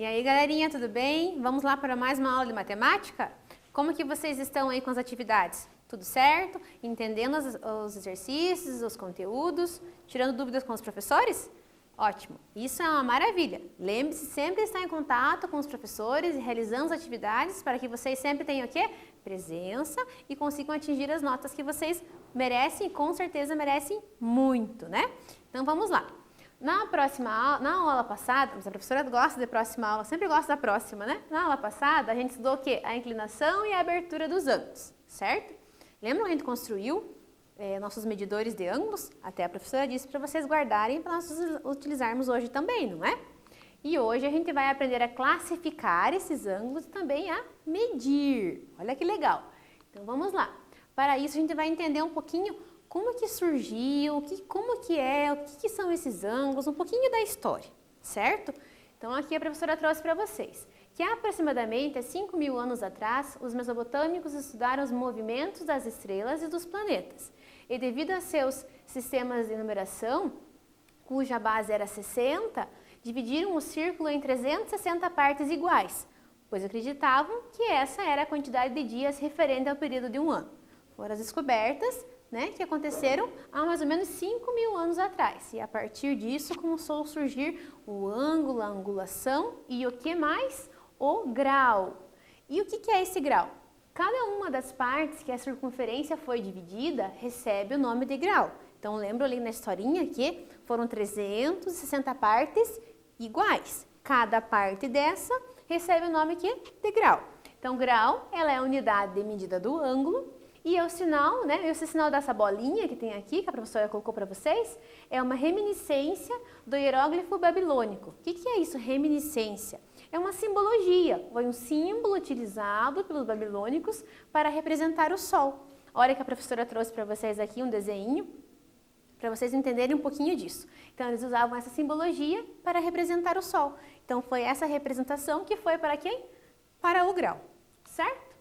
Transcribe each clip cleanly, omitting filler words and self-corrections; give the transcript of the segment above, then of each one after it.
E aí, galerinha, tudo bem? Vamos lá para mais uma aula de matemática? Como que vocês estão aí com as atividades? Tudo certo? Entendendo os exercícios, os conteúdos? Tirando dúvidas com os professores? Ótimo! Isso é uma maravilha! Lembre-se sempre de estar em contato com os professores e realizando as atividades para que vocês sempre tenham o quê? Presença e consigam atingir as notas que vocês merecem e com certeza merecem muito, né? Então vamos lá! Na aula passada, mas a professora gosta de próxima aula, sempre gosta da próxima, né? Na aula passada, a gente estudou o quê? A inclinação e a abertura dos ângulos, certo? Lembram que a gente construiu nossos medidores de ângulos? Até a professora disse para vocês guardarem para nós utilizarmos hoje também, não é? E hoje a gente vai aprender a classificar esses ângulos e também a medir. Olha que legal! Então vamos lá. Para isso a gente vai entender um pouquinho como que surgiu, como que é, o que são esses ângulos, um pouquinho da história, certo? Então aqui a professora trouxe para vocês que aproximadamente há 5.000 anos atrás, os mesopotâmicos estudaram os movimentos das estrelas e dos planetas. E devido a seus sistemas de numeração, cuja base era 60, dividiram o círculo em 360 partes iguais, pois acreditavam que essa era a quantidade de dias referente ao período de um ano. Foram as descobertas que aconteceram há mais ou menos 5.000 anos atrás. E a partir disso começou a surgir o ângulo, a angulação e o que mais? O grau. E o que é esse grau? Cada uma das partes que a circunferência foi dividida recebe o nome de grau. Então lembra ali na historinha que foram 360 partes iguais. Cada parte dessa recebe o nome de grau. Então grau, ela é a unidade de medida do ângulo. E o sinal, esse sinal dessa bolinha que tem aqui, que a professora colocou para vocês, é uma reminiscência do hieróglifo babilônico. O que é isso, reminiscência? É uma simbologia, foi um símbolo utilizado pelos babilônicos para representar o sol. Olha que a professora trouxe para vocês aqui um desenho, para vocês entenderem um pouquinho disso. Então, eles usavam essa simbologia para representar o sol. Então, foi essa representação que foi para quem? Para o grau, certo?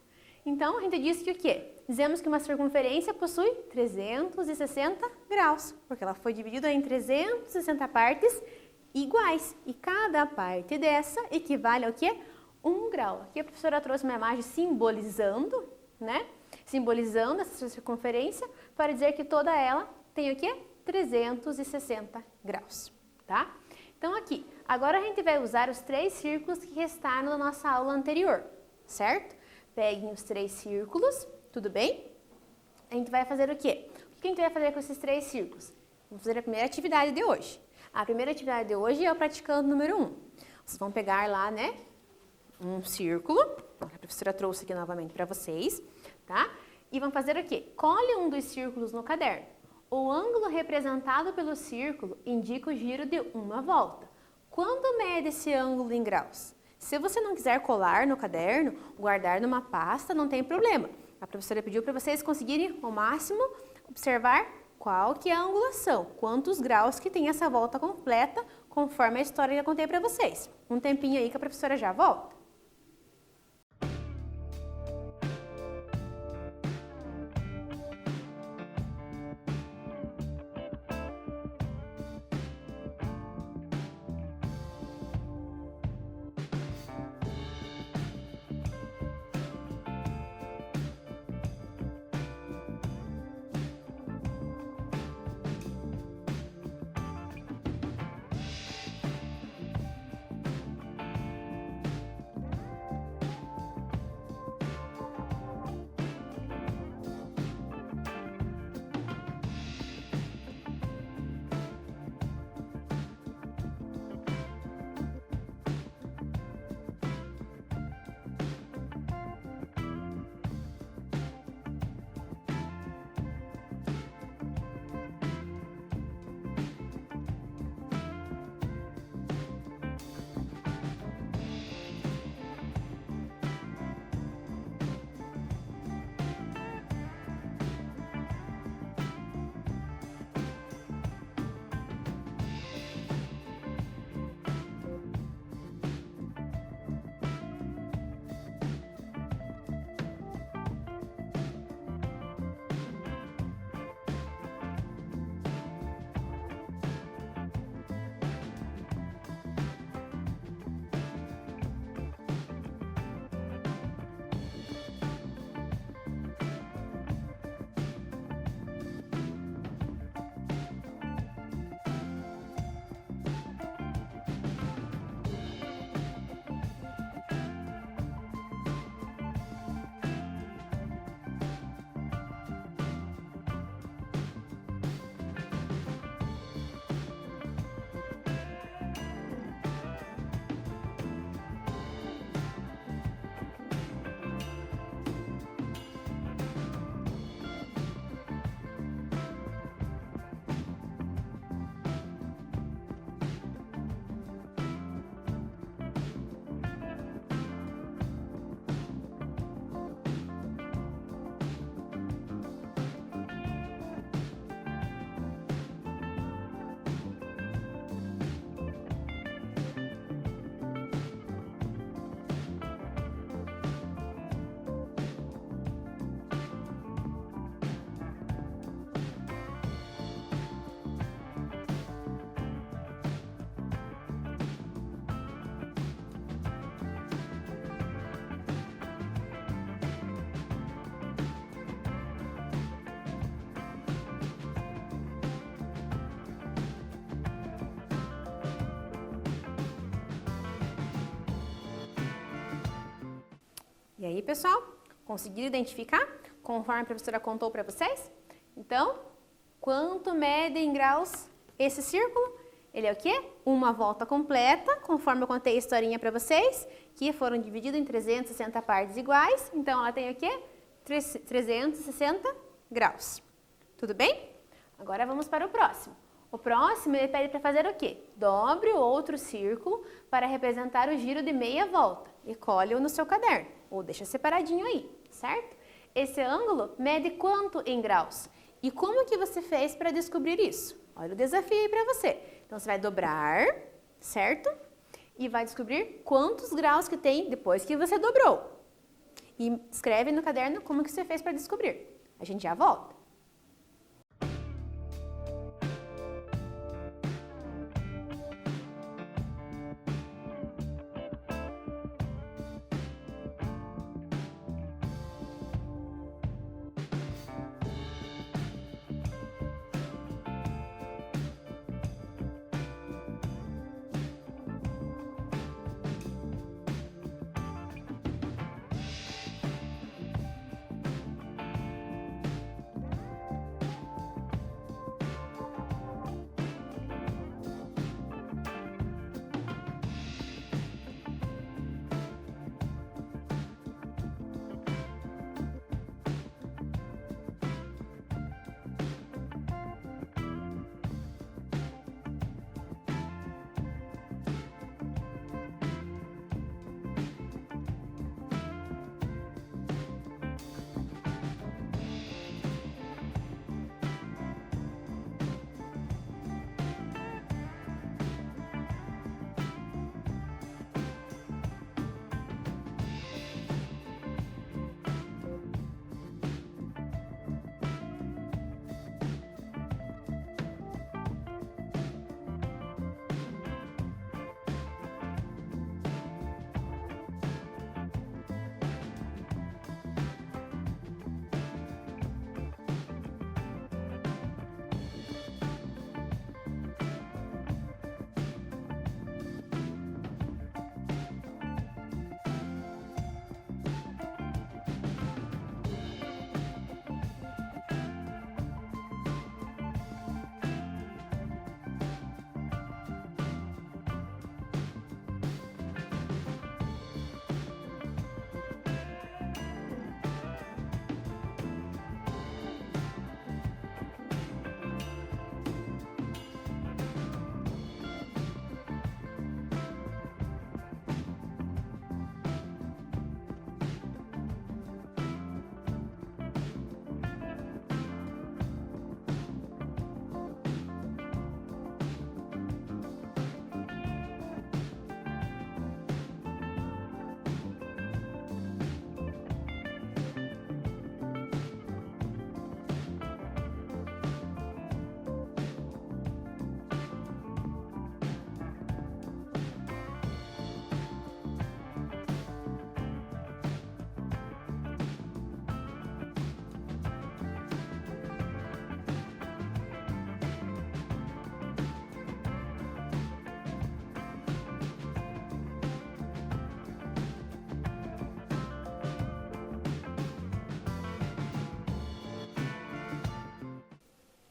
Então, a gente disse que o quê? Dizemos que uma circunferência possui 360 graus, porque ela foi dividida em 360 partes iguais. E cada parte dessa equivale ao quê? 1 grau. Aqui a professora trouxe uma imagem simbolizando, Simbolizando essa circunferência para dizer que toda ela tem o quê? 360 graus, tá? Então aqui, agora a gente vai usar os 3 círculos que restaram na nossa aula anterior, certo? Peguem os 3 círculos, tudo bem? A gente vai fazer o quê? O que a gente vai fazer com esses 3 círculos? Vamos fazer a primeira atividade de hoje. A primeira atividade de hoje é o praticando número 1. Vocês vão pegar lá, um círculo, a professora trouxe aqui novamente para vocês, tá? E vão fazer o quê? Colhe um dos círculos no caderno. O ângulo representado pelo círculo indica o giro de uma volta. Quando mede esse ângulo em graus? Se você não quiser colar no caderno, guardar numa pasta, não tem problema. A professora pediu para vocês conseguirem, ao máximo, observar qual que é a angulação, quantos graus que tem essa volta completa, conforme a história que eu contei para vocês. Um tempinho aí que a professora já volta. E aí, pessoal, conseguiram identificar conforme a professora contou para vocês? Então, quanto mede em graus esse círculo? Ele é o quê? Uma volta completa, conforme eu contei a historinha para vocês, que foram divididos em 360 partes iguais. Então, ela tem o quê? 360 graus. Tudo bem? Agora vamos para o próximo. O próximo ele pede para fazer o quê? Dobre o outro círculo para representar o giro de meia volta e colhe-o no seu caderno, ou deixa separadinho aí, certo? Esse ângulo mede quanto em graus? E como que você fez para descobrir isso? Olha o desafio aí para você. Então, você vai dobrar, certo? E vai descobrir quantos graus que tem depois que você dobrou. E escreve no caderno como que você fez para descobrir. A gente já volta.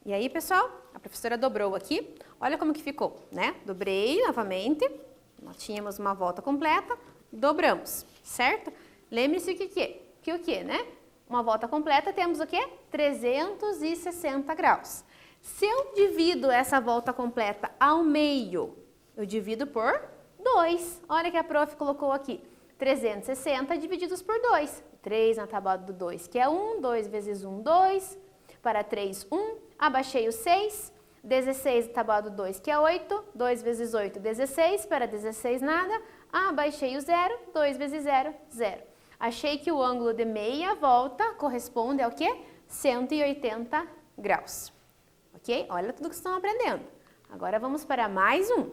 E aí, pessoal, a professora dobrou aqui. Olha como que ficou, né? Dobrei novamente. Nós tínhamos uma volta completa. Dobramos, certo? Lembre-se que o que, né? Uma volta completa temos o quê? 360 graus. Se eu divido essa volta completa ao meio, eu divido por 2. Olha que a prof colocou aqui. 360 divididos por 2. 3 na tábua do 2, que é 1. 2 vezes 1, 2. Para 3, 1. Abaixei o 6. 16 na tábua do 2, que é 8. 2 vezes 8, 16. Para 16, nada. Abaixei o 0. 2 vezes 0, 0. Achei que o ângulo de meia volta corresponde ao quê? 180 graus. Ok? Olha tudo que vocês estão aprendendo. Agora vamos para mais um.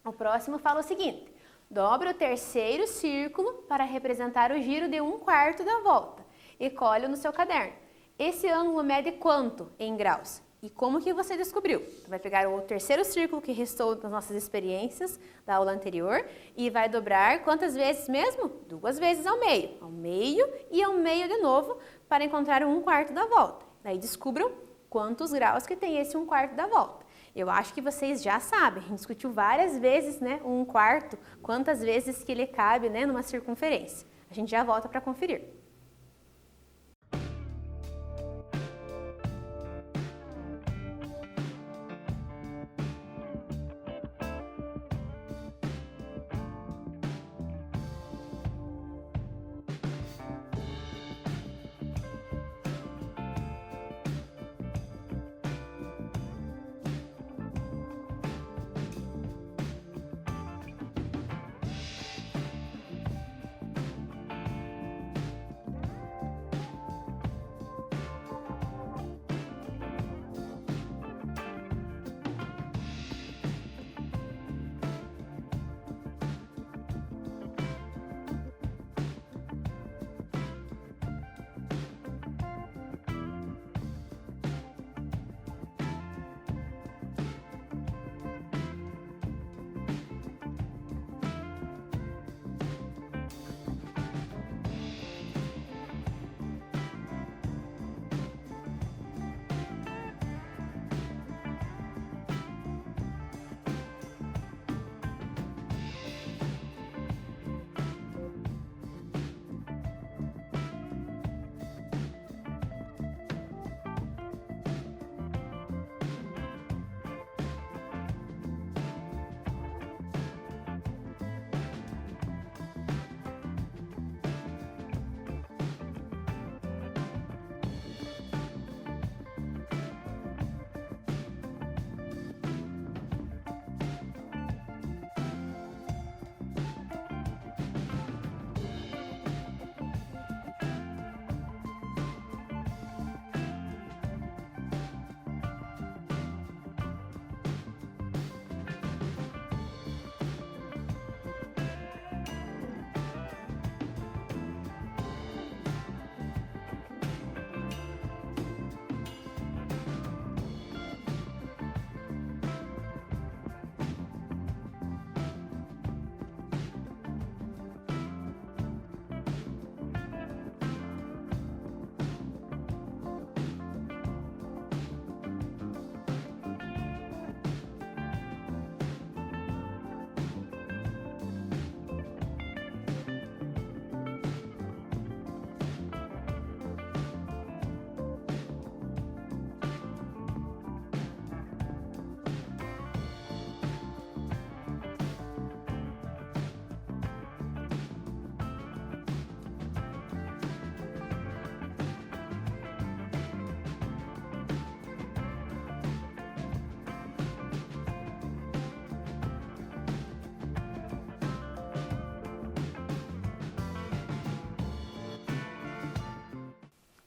O próximo fala o seguinte. Dobra o terceiro círculo para representar o giro de 1/4 da volta e colhe no seu caderno. Esse ângulo mede quanto em graus? E como que você descobriu? Vai pegar o terceiro círculo que restou das nossas experiências da aula anterior e vai dobrar quantas vezes mesmo? 2 vezes ao meio e ao meio de novo para encontrar o 1/4 da volta. Daí descubram quantos graus que tem esse 1/4 da volta. Eu acho que vocês já sabem, a gente discutiu várias vezes, né, o 1/4, quantas vezes que ele cabe, né, numa circunferência. A gente já volta para conferir.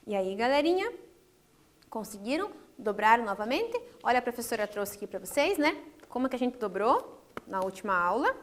E aí, galerinha, conseguiram? Dobraram novamente? Olha, a professora trouxe aqui para vocês, né? Como que a gente dobrou na última aula.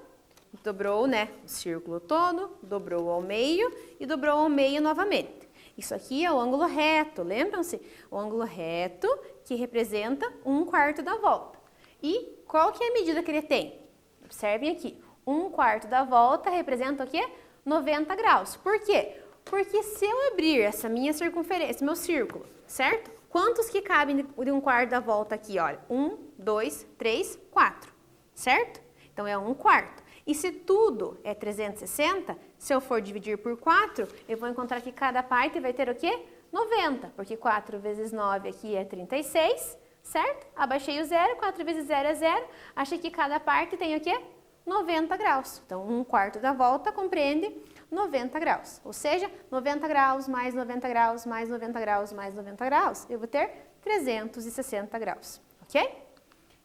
Dobrou, né, o círculo todo, dobrou ao meio e dobrou ao meio novamente. Isso aqui é o ângulo reto, lembram-se? O ângulo reto que representa 1/4 da volta. E qual que é a medida que ele tem? Observem aqui, 1/4 da volta representa o quê? 90 graus. Por quê? Porque se eu abrir essa minha circunferência, esse meu círculo, certo? Quantos que cabem de 1/4 da volta aqui? Olha, 1, 2, 3, 4, certo? Então é 1/4. E se tudo é 360, se eu for dividir por 4, eu vou encontrar que cada parte vai ter o quê? 90, porque 4 vezes 9 aqui é 36, certo? Abaixei o zero, 4 vezes 0 é 0, achei que cada parte tem o quê? 90 graus. Então, 1/4 da volta compreende 90 graus. Ou seja, 90 graus mais 90 graus mais 90 graus mais 90 graus, eu vou ter 360 graus, ok?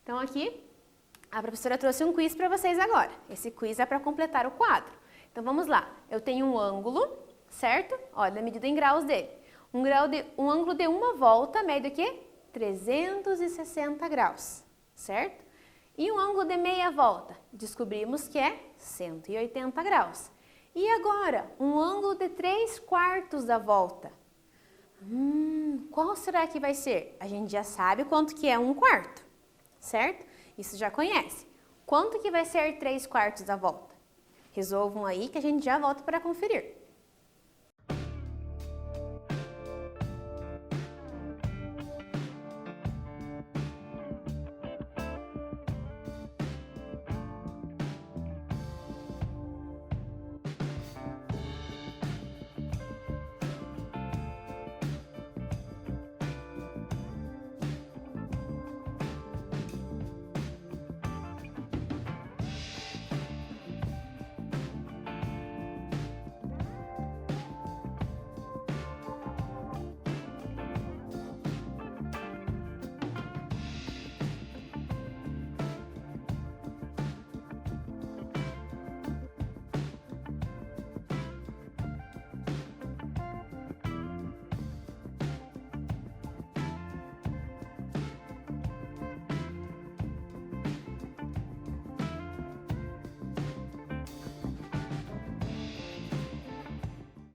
Então, aqui, a professora trouxe um quiz para vocês agora. Esse quiz é para completar o quadro. Então, vamos lá. Eu tenho um ângulo, certo? Olha a medida em graus dele. Um ângulo de uma volta mede o quê? 360 graus, certo? E um ângulo de meia volta? Descobrimos que é 180 graus. E agora, um ângulo de 3/4 da volta? Qual será que vai ser? A gente já sabe quanto que é 1/4, certo? Isso já conhece. Quanto que vai ser 3/4 da volta? Resolvam aí que a gente já volta para conferir.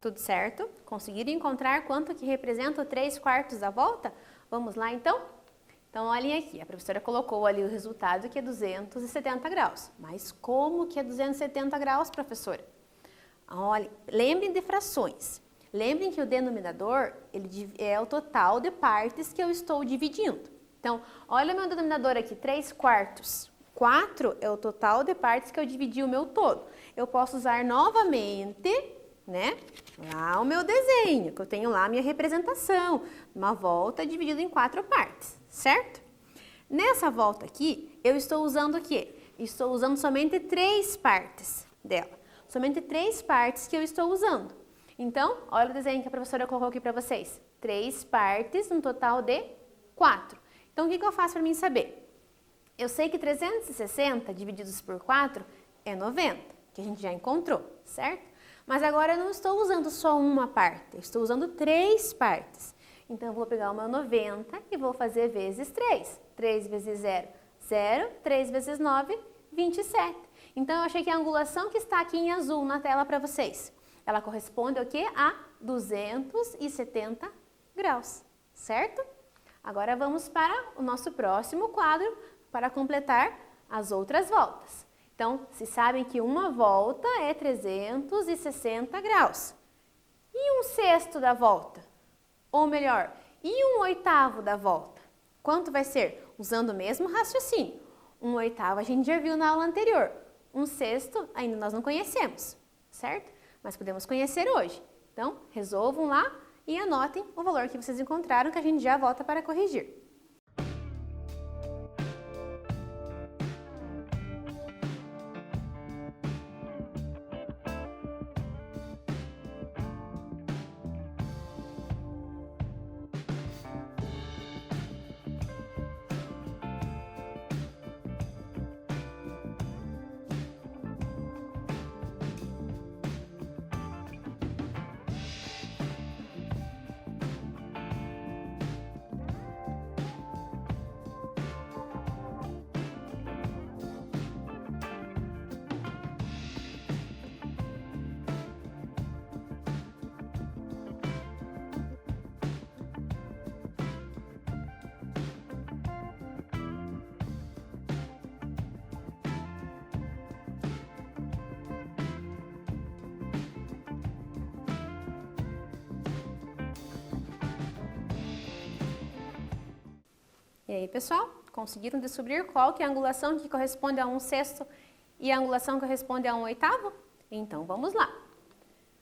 Tudo certo? Conseguiram encontrar quanto que representa o 3/4 da volta? Vamos lá então? Então olhem aqui, a professora colocou ali o resultado que é 270 graus. Mas como que é 270 graus, professora? Olha, lembrem de frações. Lembrem que o denominador ele é o total de partes que eu estou dividindo. Então, olha o meu denominador aqui, 3/4. 4 é o total de partes que eu dividi o meu todo. Eu posso usar novamente, né, lá o meu desenho, que eu tenho lá a minha representação, uma volta dividida em 4 partes, certo? Nessa volta aqui, eu estou usando o quê? Estou usando somente 3 partes dela, somente 3 partes que eu estou usando. Então, olha o desenho que a professora colocou aqui para vocês, 3 partes, um total de 4. Então, o que eu faço para mim saber? Eu sei que 360 divididos por 4 é 90, que a gente já encontrou, certo? Mas agora eu não estou usando só uma parte, eu estou usando 3 partes. Então, eu vou pegar o meu 90 e vou fazer vezes 3. 3 vezes 0, 0. 3 vezes 9, 27. Então, eu achei que a angulação que está aqui em azul na tela para vocês, ela corresponde ao quê? A 270 graus, certo? Agora, vamos para o nosso próximo quadro para completar as outras voltas. Então, se sabem que uma volta é 360 graus. E 1/6 da volta? Ou melhor, e 1/8 da volta? Quanto vai ser? Usando o mesmo raciocínio. 1/8 a gente já viu na aula anterior. 1/6 ainda nós não conhecemos, certo? Mas podemos conhecer hoje. Então, resolvam lá e anotem o valor que vocês encontraram que a gente já volta para corrigir. E aí, pessoal, conseguiram descobrir qual que é a angulação que corresponde a 1/6 e a angulação que corresponde a 1/8? Então, vamos lá.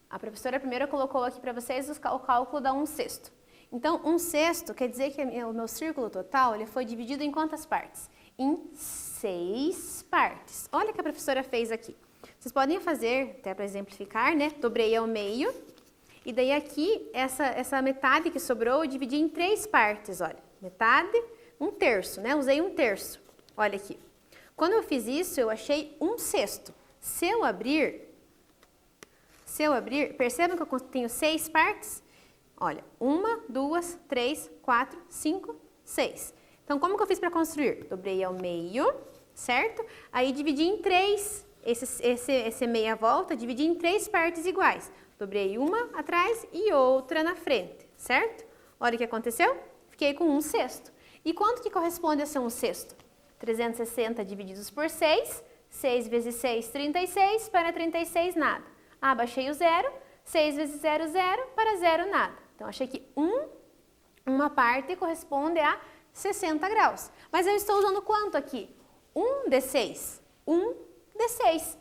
A professora primeiro colocou aqui para vocês o cálculo da 1/6. Então, 1/6 quer dizer que o meu círculo total ele foi dividido em quantas partes? Em 6 partes. Olha o que a professora fez aqui. Vocês podem fazer, até para exemplificar, né? Dobrei ao meio. E daí aqui, essa metade que sobrou, eu dividi em 3 partes, olha. Metade, 1/3, né? Usei 1/3. Olha aqui. Quando eu fiz isso, eu achei 1/6. Se eu abrir, percebam que eu tenho 6 partes? Olha, 1, 2, 3, 4, 5, 6. Então, como que eu fiz para construir? Dobrei ao meio, certo? Aí dividi em 3, esse meia volta, dividi em 3 partes iguais. Dobrei uma atrás e outra na frente, certo? Olha o que aconteceu. Fiquei com 1/6. E quanto que corresponde a ser 1/6? 360 divididos por 6. 6 vezes 6, 36. Para 36, nada. Abaixei o zero. 6 vezes 0, 0. Para 0, nada. Então, achei que uma parte corresponde a 60 graus. Mas eu estou usando quanto aqui? 1/6. 1/6.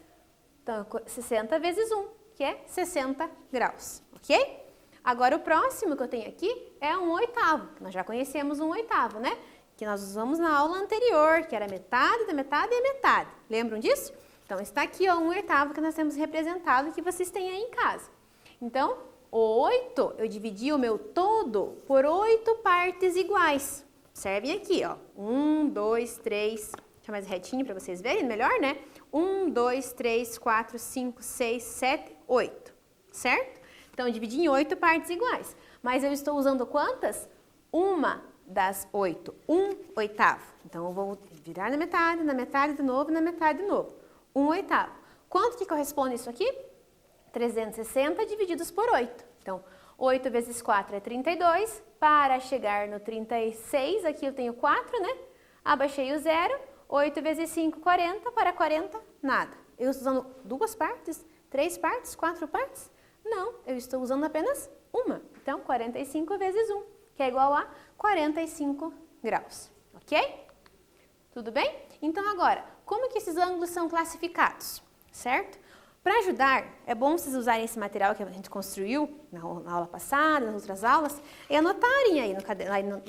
Então, 60 vezes 1, que é 60 graus, ok? Agora, o próximo que eu tenho aqui é 1/8. Nós já conhecemos 1/8, né? Que nós usamos na aula anterior, que era metade da metade e a metade. Lembram disso? Então, está aqui, ó, 1/8 que nós temos representado, que vocês têm aí em casa. Então, o 8, eu dividi o meu todo por 8 partes iguais. Observem aqui, ó. 1, 2, 3, deixa mais retinho para vocês verem melhor, né? 1, 2, 3, 4, 5, 6, 7, 8, certo? Então, eu dividi em 8 partes iguais. Mas eu estou usando quantas? Uma das 8, 1/8. Então, eu vou virar na metade de novo, na metade de novo. 1/8. Quanto que corresponde isso aqui? 360 divididos por 8. Então, 8 vezes 4 é 32. Para chegar no 36, aqui eu tenho 4, né? Abaixei o zero. 8 vezes 5, 40. Para 40, nada. Eu estou usando 2 partes, 3 partes, 4 partes? Não, eu estou usando apenas uma. Então, 45 vezes 1, que é igual a 45 graus. Ok? Tudo bem? Então, agora, como que esses ângulos são classificados? Certo? Para ajudar, é bom vocês usarem esse material que a gente construiu na aula passada, nas outras aulas, e anotarem aí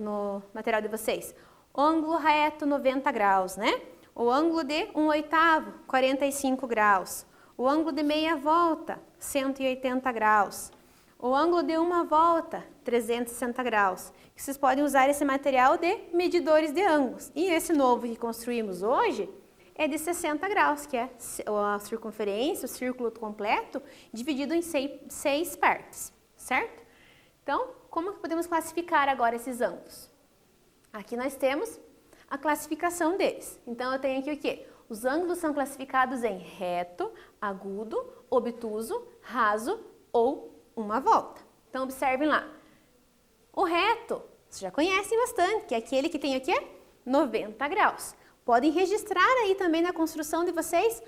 no material de vocês. O ângulo reto, 90 graus, né? O ângulo de 1/8, 45 graus. O ângulo de meia volta, 180 graus. O ângulo de uma volta, 360 graus. Vocês podem usar esse material de medidores de ângulos. E esse novo que construímos hoje é de 60 graus, que é a circunferência, o círculo completo, dividido em 6 partes, certo? Então, como que podemos classificar agora esses ângulos? Aqui nós temos a classificação deles. Então, eu tenho aqui o quê? Os ângulos são classificados em reto, agudo, obtuso, raso ou uma volta. Então, observem lá. O reto, vocês já conhecem bastante, que é aquele que tem o quê? 90 graus. Podem registrar aí também na construção de vocês,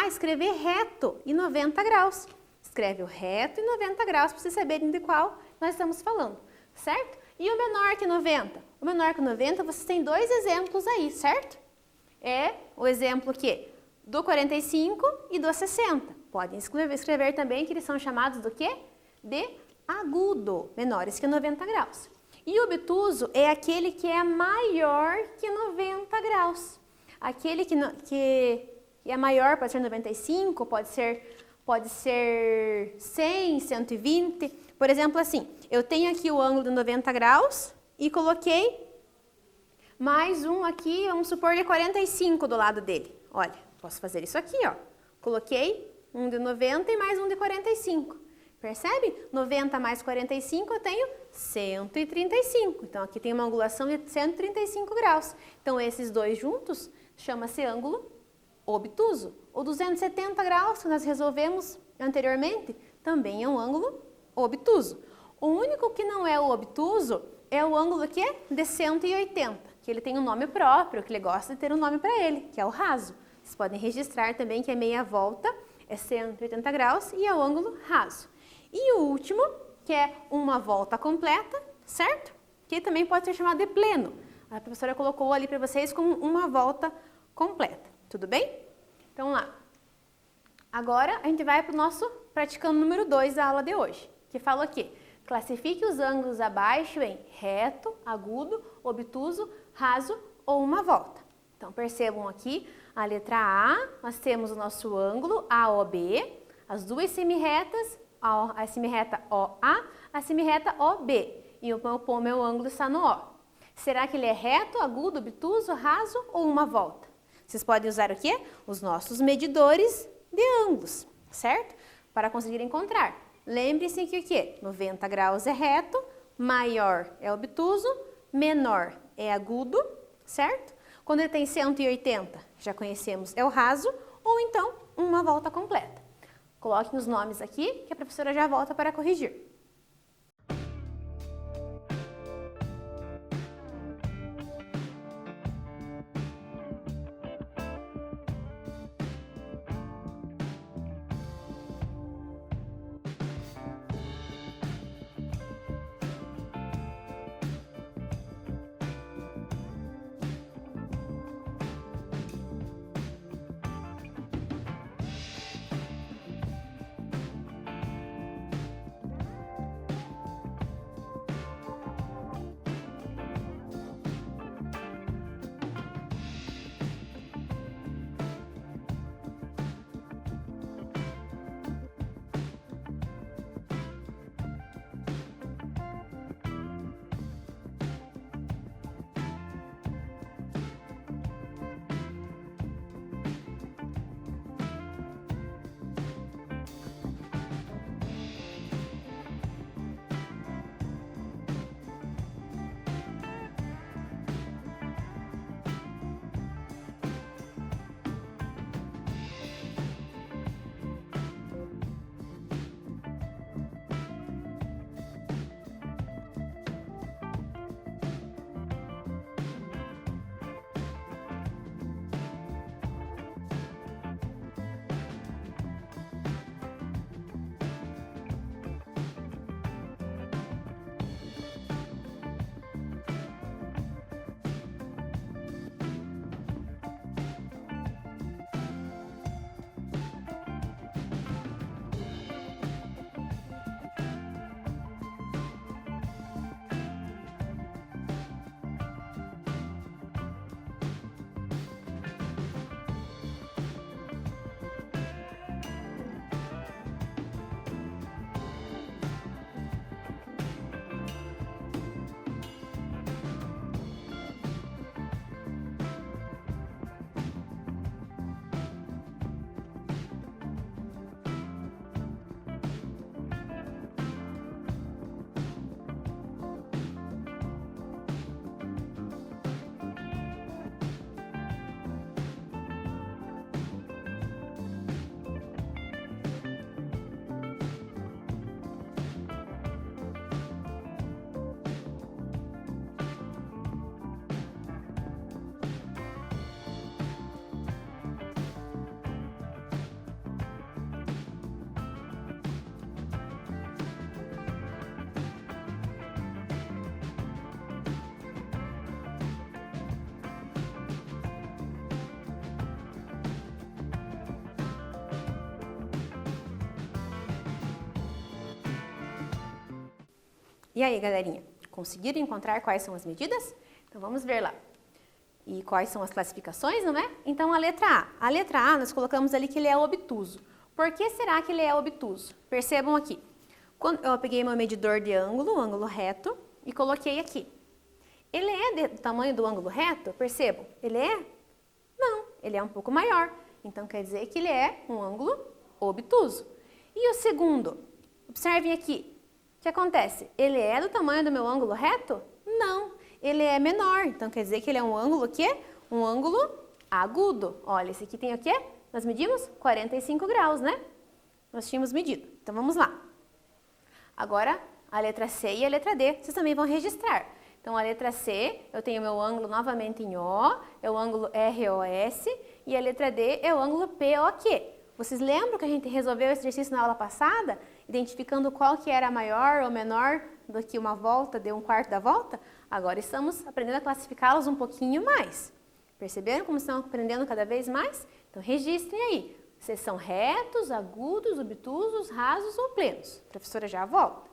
escrever reto e 90 graus. Escreve o reto e 90 graus para vocês saberem de qual nós estamos falando, certo? E o menor que 90? O menor que 90, vocês têm 2 exemplos aí, certo? É o exemplo que? Do 45 e do 60. Podem escrever também que eles são chamados do quê? De agudo, menores que 90 graus. E o obtuso é aquele que é maior que 90 graus. Aquele que é maior pode ser 95, pode ser 100, 120. Por exemplo, assim, eu tenho aqui o ângulo de 90 graus e coloquei mais um aqui, vamos supor, de 45 do lado dele. Olha, posso fazer isso aqui, ó. Coloquei um de 90 e mais um de 45. Percebe? 90 mais 45 eu tenho 135. Então, aqui tem uma angulação de 135 graus. Então, esses dois juntos chama-se ângulo obtuso. O 270 graus que nós resolvemos anteriormente também é um ângulo obtuso. O único que não é o obtuso é o ângulo que é de 180, que ele tem um nome próprio, que ele gosta de ter um nome para ele, que é o raso. Vocês podem registrar também que é meia volta, é 180 graus e é o ângulo raso. E o último, que é uma volta completa, certo? Que também pode ser chamado de pleno. A professora colocou ali para vocês como uma volta completa. Tudo bem? Então, lá. Agora, a gente vai para o nosso praticando número 2 da aula de hoje, que fala aqui. Classifique os ângulos abaixo em reto, agudo, obtuso, raso ou uma volta. Então, percebam aqui, a letra A, nós temos o nosso ângulo AOB, as duas semirretas, a semirreta OA, a semirreta OB. E o meu ângulo está no O. Será que ele é reto, agudo, obtuso, raso ou uma volta? Vocês podem usar o quê? Os nossos medidores de ângulos, certo? Para conseguir encontrar. Lembre-se que o quê? 90 graus é reto, maior é obtuso, menor é agudo, certo? Quando ele tem 180, já conhecemos, é o raso, ou então uma volta completa. Coloquem os nomes aqui, que a professora já volta para corrigir. E aí, galerinha, conseguiram encontrar quais são as medidas? Então, vamos ver lá. E quais são as classificações, não é? Então, a letra A. A letra A, nós colocamos ali que ele é obtuso. Por que será que ele é obtuso? Percebam aqui. Quando eu peguei meu medidor de ângulo, o ângulo reto, e coloquei aqui. Ele é do tamanho do ângulo reto? Percebam. Ele é? Não, ele é um pouco maior. Então, quer dizer que ele é um ângulo obtuso. E o segundo? Observem aqui. O que acontece? Ele é do tamanho do meu ângulo reto? Não, ele é menor. Então, quer dizer que ele é um ângulo o quê? Um ângulo agudo. Olha, esse aqui tem o quê? Nós medimos 45 graus, né? Nós tínhamos medido. Então, vamos lá. Agora, a letra C e a letra D, vocês também vão registrar. Então, a letra C, eu tenho meu ângulo novamente em O, é o ângulo ROS, e a letra D é o ângulo POQ. Vocês lembram que a gente resolveu esse exercício na aula passada? Identificando qual que era maior ou menor do que uma volta, de 1/4 da volta? Agora estamos aprendendo a classificá-los um pouquinho mais. Perceberam como estão aprendendo cada vez mais? Então, registrem aí. Vocês são retos, agudos, obtusos, rasos ou plenos. A professora já volta.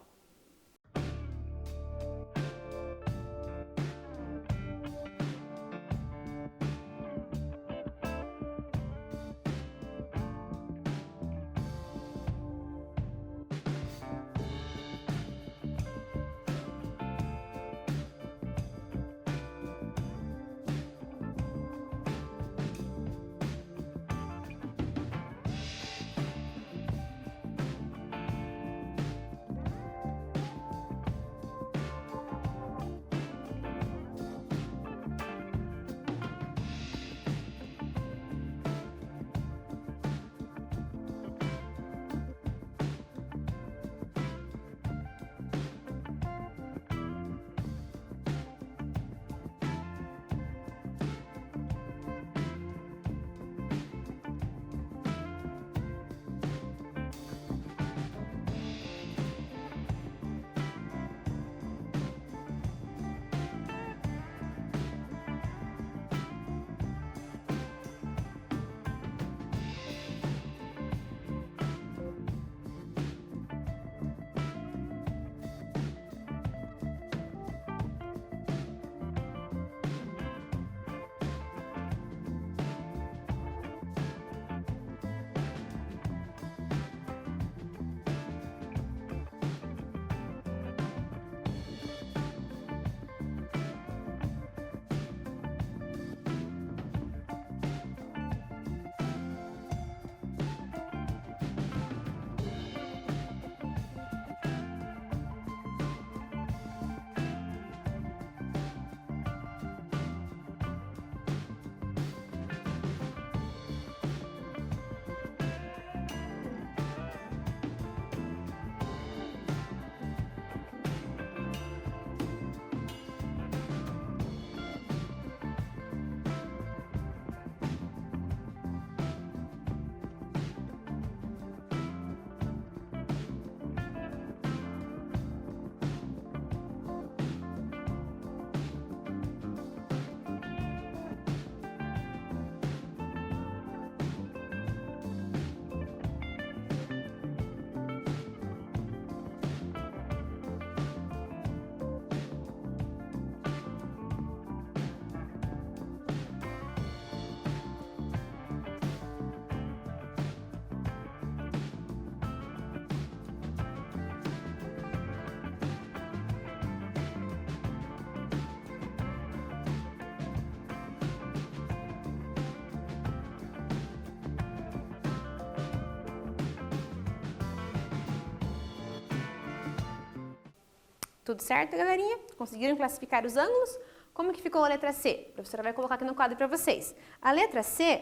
Tudo certo, galerinha? Conseguiram classificar os ângulos? Como que ficou a letra C? A professora vai colocar aqui no quadro para vocês. A letra C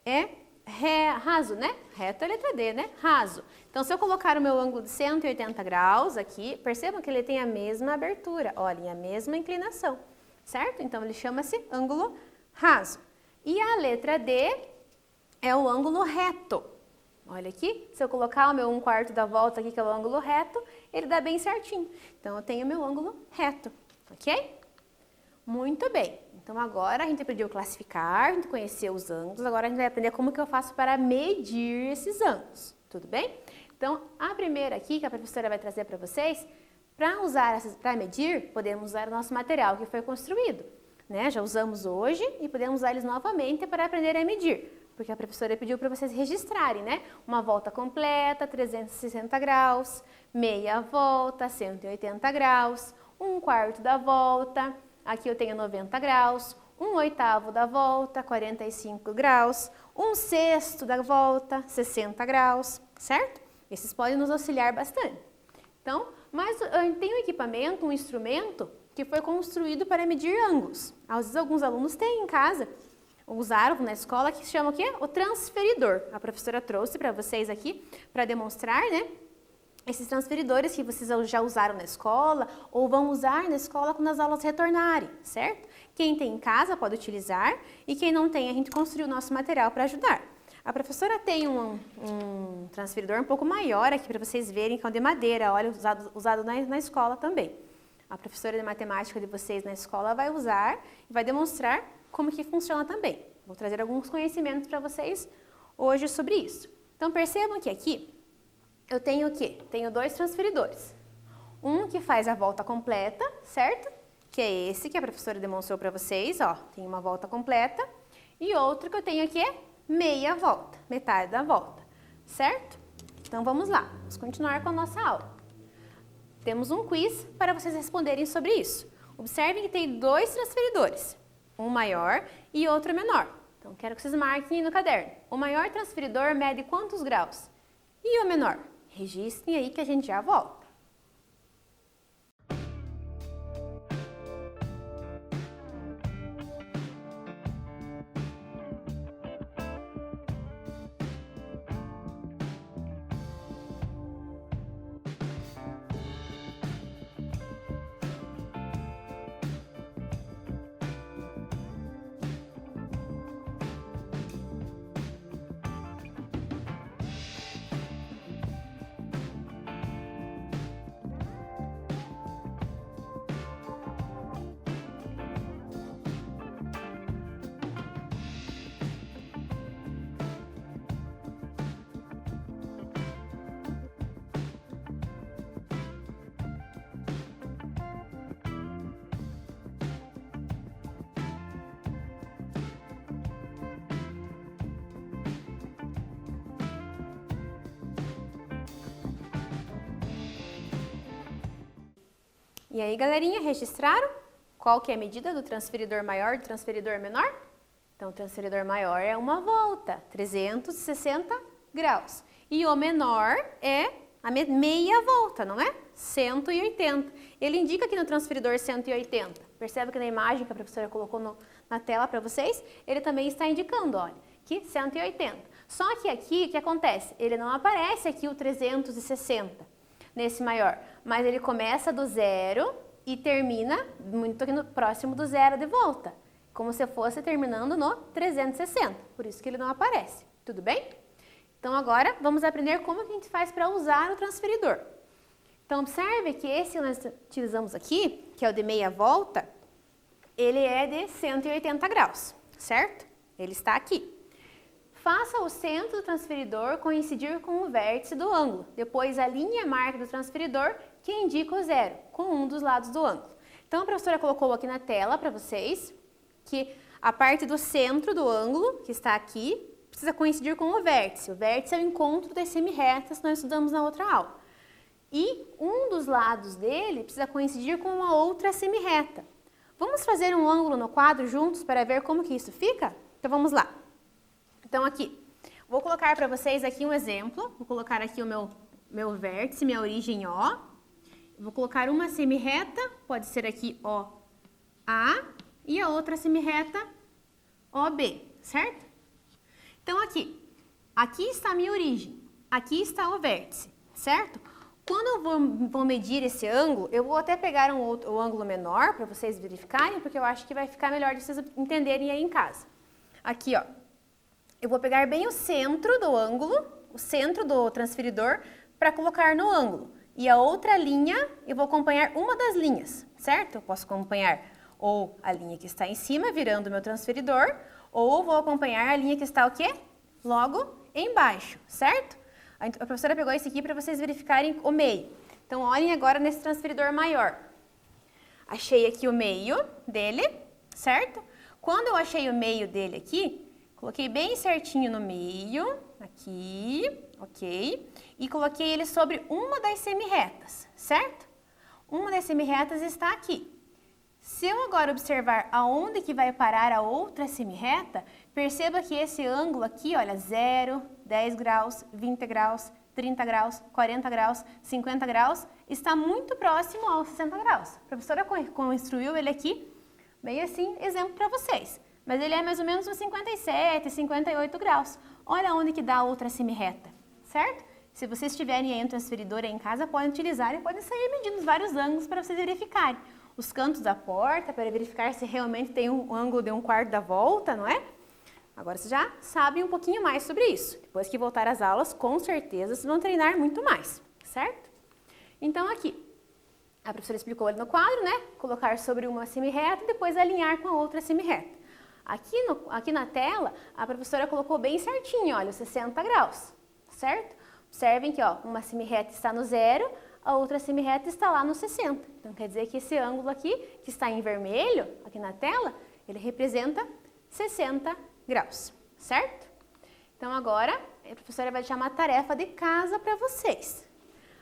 é raso, né? Reto é a letra D, né? Raso. Então, se eu colocar o meu ângulo de 180 graus aqui, percebam que ele tem a mesma abertura, olhem, a mesma inclinação, certo? Então, ele chama-se ângulo raso. E a letra D é o ângulo reto. Olha aqui, se eu colocar o meu 1/4 da volta aqui, que é o ângulo reto, ele dá bem certinho. Então, eu tenho o meu ângulo reto, ok? Muito bem. Então, agora a gente aprendeu a classificar, a gente conheceu os ângulos, agora a gente vai aprender como que eu faço para medir esses ângulos, tudo bem? Então, a primeira aqui, que a professora vai trazer para vocês, Para medir, podemos usar o nosso material que foi construído, né? Já usamos hoje e podemos usar eles novamente para aprender a medir. Porque a professora pediu para vocês registrarem, né? Uma volta completa, 360 graus, meia volta, 180 graus, um quarto da volta, aqui eu tenho 90 graus, um oitavo da volta, 45 graus, um sexto da volta, 60 graus, certo? Esses podem nos auxiliar bastante. Então, mas tem um equipamento, um instrumento que foi construído para medir ângulos. Às vezes alguns alunos têm em casa, usaram na escola, que se chama o quê? O transferidor. A professora trouxe para vocês aqui para demonstrar, né? Esses transferidores que vocês já usaram na escola ou vão usar na escola quando as aulas retornarem, certo? Quem tem em casa pode utilizar e quem não tem, a gente construiu o nosso material para ajudar. A professora tem um transferidor um pouco maior aqui para vocês verem, que é o de madeira, olha, usado na escola também. A professora de matemática de vocês na escola vai usar e vai demonstrar como que funciona também. Vou trazer alguns conhecimentos para vocês hoje sobre isso. Então percebam que aqui eu tenho o quê? Tenho dois transferidores. Um que faz a volta completa, certo? Que é esse que a professora demonstrou para vocês, ó, tem uma volta completa. E outro que eu tenho aqui é meia volta, metade da volta, certo? Então vamos lá, vamos continuar com a nossa aula. Temos um quiz para vocês responderem sobre isso. Observem que tem dois transferidores, um maior e outro menor. Então quero que vocês marquem no caderno. O maior transferidor mede quantos graus? E o menor? Registrem aí que a gente já volta. E aí, galerinha, registraram qual que é a medida do transferidor maior e do transferidor menor? Então, o transferidor maior é uma volta, 360 graus. E o menor é a meia volta, não é? 180. Ele indica aqui no transferidor 180. Percebe que na imagem que a professora colocou na tela para vocês, ele também está indicando, olha, que 180. Só que aqui, o que acontece? Ele não aparece aqui o 360. Nesse maior, mas ele começa do zero e termina muito próximo do zero de volta, como se fosse terminando no 360, por isso que ele não aparece, tudo bem? Então agora vamos aprender como que a gente faz para usar o transferidor. Então observe que esse que nós utilizamos aqui, que é o de meia volta, ele é de 180 graus, certo? Ele está aqui. Faça o centro do transferidor coincidir com o vértice do ângulo. Depois alinhe a marca do transferidor que indica o zero, com um dos lados do ângulo. Então a professora colocou aqui na tela para vocês que a parte do centro do ângulo, que está aqui, precisa coincidir com o vértice. O vértice é o encontro das semirretas que nós estudamos na outra aula. E um dos lados dele precisa coincidir com a outra semirreta. Vamos fazer um ângulo no quadro juntos para ver como que isso fica? Então vamos lá. Então aqui, vou colocar para vocês aqui um exemplo, vou colocar aqui o meu vértice, minha origem O, vou colocar uma semirreta, pode ser aqui OA, e a outra semirreta OB, certo? Então aqui está a minha origem, aqui está o vértice, certo? Quando eu vou medir esse ângulo, eu vou até pegar o ângulo menor para vocês verificarem, porque eu acho que vai ficar melhor de vocês entenderem aí em casa. Aqui, ó. Eu vou pegar bem o centro do ângulo, o centro do transferidor, para colocar no ângulo. E a outra linha, eu vou acompanhar uma das linhas, certo? Eu posso acompanhar ou a linha que está em cima, virando o meu transferidor, ou vou acompanhar a linha que está o quê? Logo embaixo, certo? A professora pegou esse aqui para vocês verificarem o meio. Então, olhem agora nesse transferidor maior. Achei aqui o meio dele, certo? Quando eu achei o meio dele aqui, coloquei bem certinho no meio, aqui, ok? E coloquei ele sobre uma das semirretas, certo? Uma das semirretas está aqui. Se eu agora observar aonde que vai parar a outra semirreta, perceba que esse ângulo aqui, olha, 0, 10 graus, 20 graus, 30 graus, 40 graus, 50 graus, está muito próximo aos 60 graus. A professora construiu ele aqui, meio assim, exemplo para vocês. Mas ele é mais ou menos uns 57, 58 graus. Olha onde que dá a outra semirreta, certo? Se vocês tiverem aí um transferidor aí em casa, podem utilizar e podem sair medindo os vários ângulos para vocês verificarem. Os cantos da porta, para verificar se realmente tem um ângulo de 1/4 da volta, não é? Agora vocês já sabem um pouquinho mais sobre isso. Depois que voltar às aulas, com certeza vocês vão treinar muito mais, certo? Então aqui, a professora explicou ali no quadro, né? Colocar sobre uma semirreta e depois alinhar com a outra semirreta. Aqui na tela, a professora colocou bem certinho, olha, os 60 graus, certo? Observem que, ó, uma semirreta está no 0, a outra semirreta está lá no 60. Então, quer dizer que esse ângulo aqui, que está em vermelho, aqui na tela, ele representa 60 graus, certo? Então, agora, a professora vai deixar uma tarefa de casa para vocês.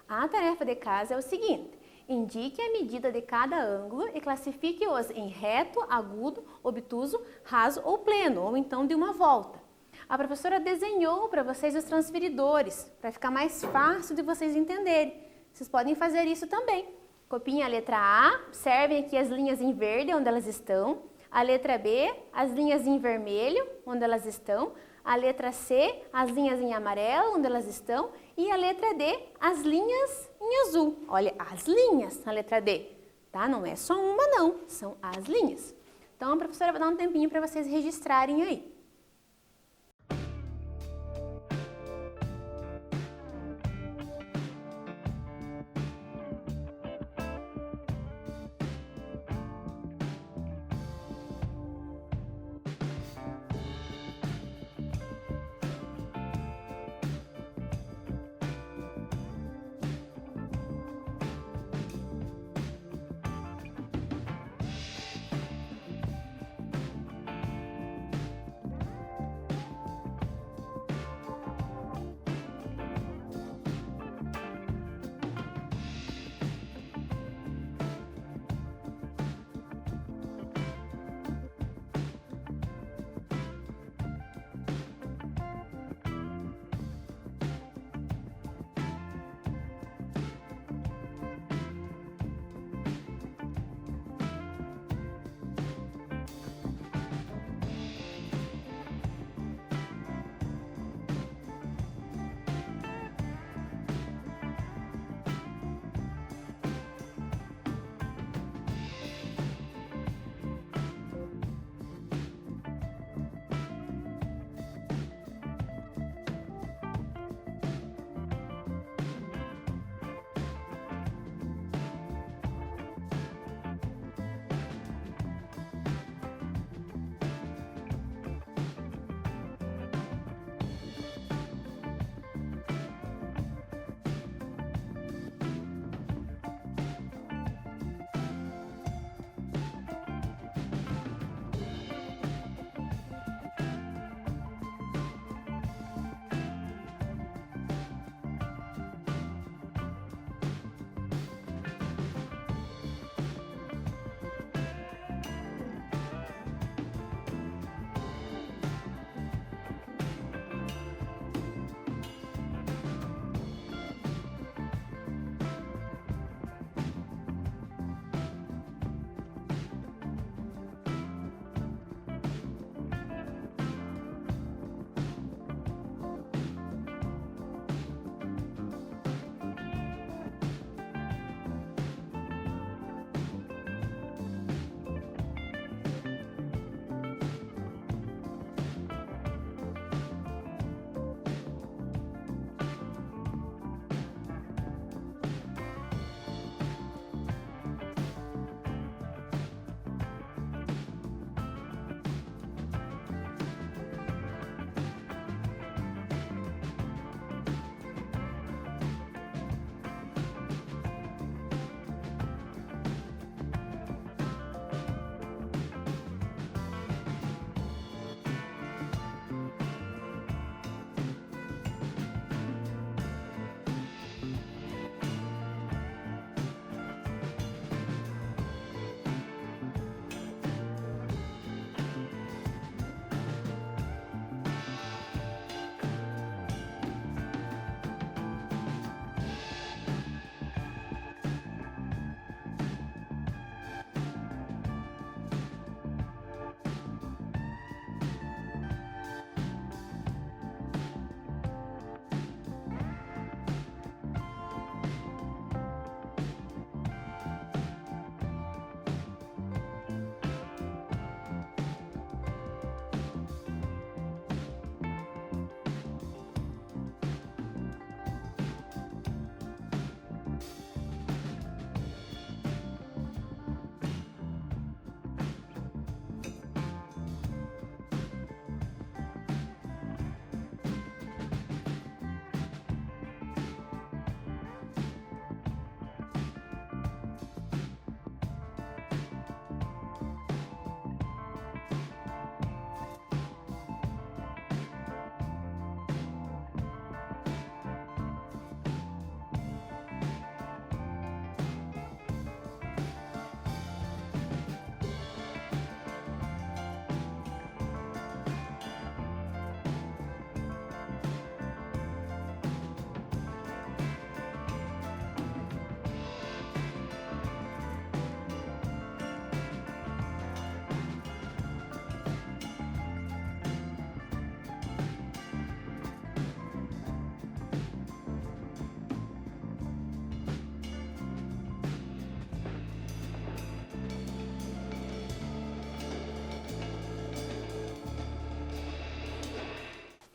A tarefa de casa é o seguinte: indique a medida de cada ângulo e classifique-os em reto, agudo, obtuso, raso ou pleno, ou então de uma volta. A professora desenhou para vocês os transferidores, para ficar mais fácil de vocês entenderem. Vocês podem fazer isso também. Copiem a letra A, observem aqui as linhas em verde, onde elas estão. A letra B, as linhas em vermelho, onde elas estão. A letra C, as linhas em amarelo, onde elas estão. E a letra D, as linhas em azul. Olha, as linhas na letra D, tá? Não é só uma não, são as linhas. Então, a professora vai dar um tempinho para vocês registrarem aí.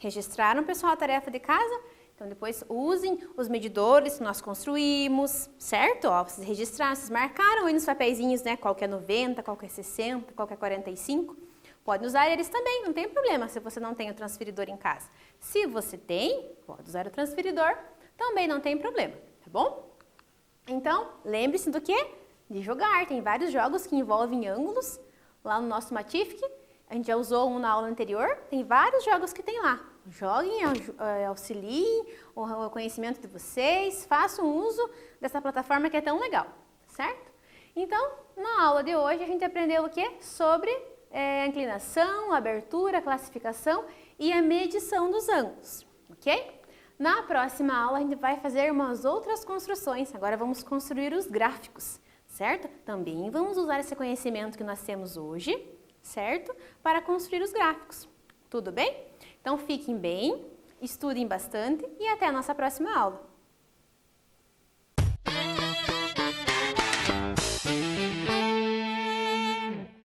Registraram, pessoal, a tarefa de casa? Então, depois usem os medidores que nós construímos, certo? Ó, vocês registraram, vocês marcaram aí nos papeizinhos, né? Qual que é 90, qual que é 60, qual que é 45. Pode usar eles também, não tem problema se você não tem o transferidor em casa. Se você tem, pode usar o transferidor, também não tem problema, tá bom? Então, lembre-se do quê? De jogar. Tem vários jogos que envolvem ângulos lá no nosso Matific. A gente já usou um na aula anterior, tem vários jogos que tem lá. Joguem, auxiliem o conhecimento de vocês, façam uso dessa plataforma que é tão legal, certo? Então, na aula de hoje a gente aprendeu o quê? Sobre a inclinação, a abertura, a classificação e a medição dos ângulos, ok? Na próxima aula a gente vai fazer umas outras construções, agora vamos construir os gráficos, certo? Também vamos usar esse conhecimento que nós temos hoje, certo? Para construir os gráficos, tudo bem? Então fiquem bem, estudem bastante e até a nossa próxima aula.